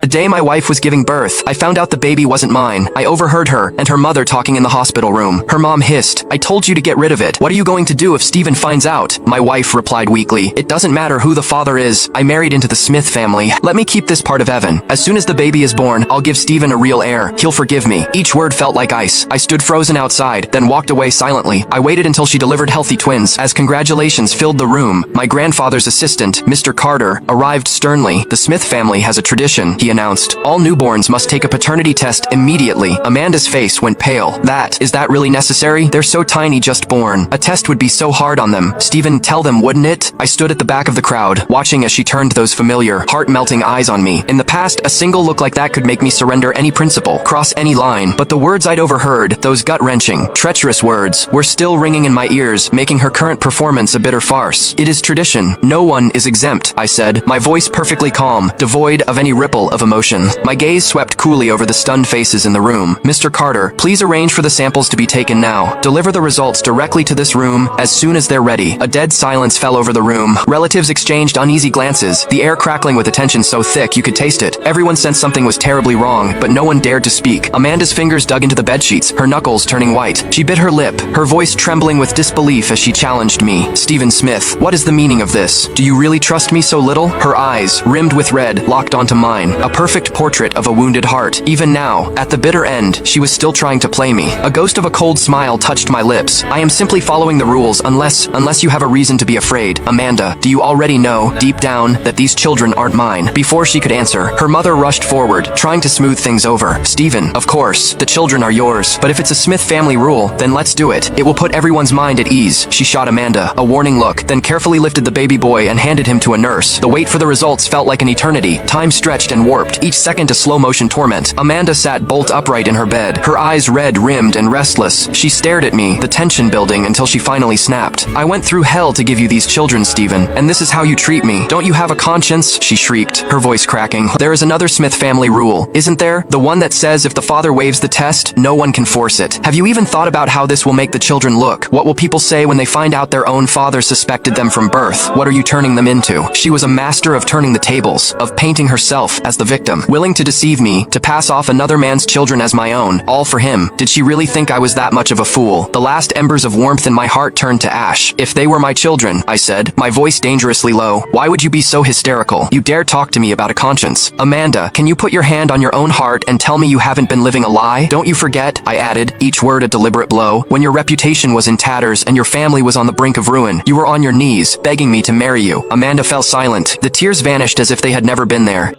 day my wife was giving birth, I found out the baby wasn't mine. I overheard her and her mother talking in the hospital room. Her mom hissed, "I told you to get rid of it. What are you going to do if Steven finds out?" My wife replied weakly, "It doesn't matter who the father is. I married into the Smith family. Let me keep this part of Evan. As soon as the baby is born, I'll give Steven a real heir. He'll forgive me." Each word felt like ice. I stood frozen outside, then walked away silently. I waited until she delivered healthy twins. As congratulations filled the room, my grandfather's assistant, Mr. Carter, arrived sternly. "The Smith family has a tradition," he announced. "All newborns must take a paternity test immediately." Amanda's face went pale. Is that really necessary? They're so tiny, just born. A test would be so hard on them. Steven, tell them, wouldn't it? I stood at the back of the crowd, watching as she turned those familiar, heart-melting eyes on me. In the past, a single look like that could make me surrender any principle, cross any line. But the words I'd overheard, those gut-wrenching, treacherous words, were still ringing in my ears, making her current performance a bitter farce. "It is tradition. No one is exempt," I said, my voice perfectly calm, devoid of any ripple of emotion. My gaze swept coolly over the stunned faces in the room. "Mr. Carter, please arrange for the samples to be taken now. Deliver the results directly to this room as soon as they're ready." A dead silence fell over the room. Relatives exchanged uneasy glances, the air crackling with attention so thick you could taste it. Everyone sensed something was terribly wrong, but no one dared to speak. Amanda's fingers dug into the bedsheets, her knuckles turning white. She bit her lip, her voice trembling with disbelief as she challenged me. "Steven Smith, what is the meaning of this? Do you really trust me so little?" Her eyes, rimmed with red, locked onto mine, a perfect portrait of a wounded heart. Even now, at the bitter end, she was still trying to play me. A ghost of a cold smile touched my lips. "I am simply following the rules unless you have a reason to be afraid. Amanda, do you already know, deep down, that these children aren't mine?" Before she could answer, her mother rushed forward, trying to smooth things over. "Steven, of course, the children are yours, but if it's a Smith family rule, then let's do it. It will put everyone's mind at ease." She shot Amanda a warning look, then carefully lifted the baby boy and handed him to a nurse. The wait for the results felt like an eternity. Time stretched and warped, each second a slow-motion torment. Amanda sat bolt upright in her bed, her eyes red-rimmed and restless. She stared at me, the tension building, until she finally snapped. "I went through hell to give you these children, Steven, and this is how you treat me. Don't you have a conscience?" she shrieked, her voice cracking. "There is another Smith family rule, isn't there? The one that says if the father waives the test, no one can force it. Have you even thought about how this will make the children look? What will people say when they find out their own father suspected them from birth? What are you turning them into?" She was a master of turning the tables, of painting herself as the victim, willing to deceive me, to pass off another man's children as my own, all for him. Did she really think I was that much of a fool? The last embers of warmth in my heart turned to ash. "If they were my children," I said, my voice dangerously low, "why would you be so hysterical? You dare talk to me about a conscience? Amanda, can you put your hand on your own heart and tell me you haven't been living a lie? Don't you forget," I added, each word a deliberate blow, "when your reputation was in tatters and your family was on the brink of ruin, you were on your knees, begging me to marry you." Amanda fell silent. The tears vanished as if they had never been there.